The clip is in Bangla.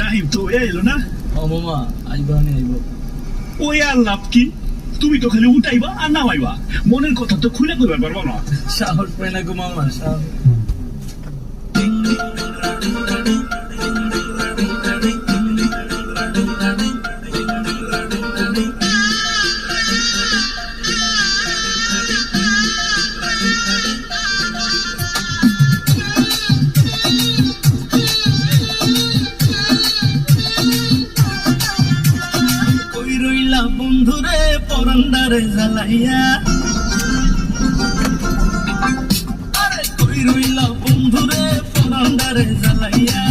রাহিম তো এলো না। ও মামা আইবা নি আইবা। ওই আর লাভ কি, তুমি তো খালি উঠাইবা আর নামাইবা, মনের কথা তো খুলে কইবার পারবা না। সাহস পাই না গো মামা সাহস। বন্ধুরে পরান্ডারে জ্বালাইয়া, আরে কই রইলা বন্ধুরে পরান্ডারে জ্বালাইয়া।